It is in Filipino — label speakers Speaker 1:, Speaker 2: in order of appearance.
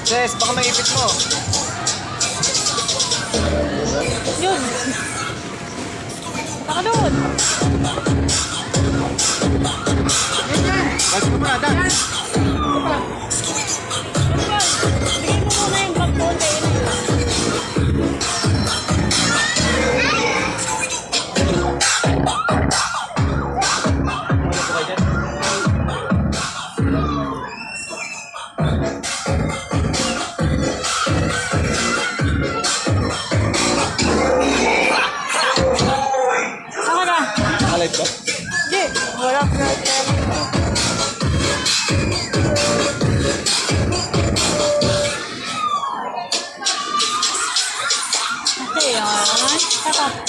Speaker 1: Jess, baka maipit mo.
Speaker 2: Yun. Baka doon.
Speaker 1: Balik mo muna, Dan.
Speaker 2: Yun ba? Bigay mo muna yung bag ko. Saka na.
Speaker 1: Alive ba?
Speaker 2: Hindi. Wala pa. Okay, yan. Saka.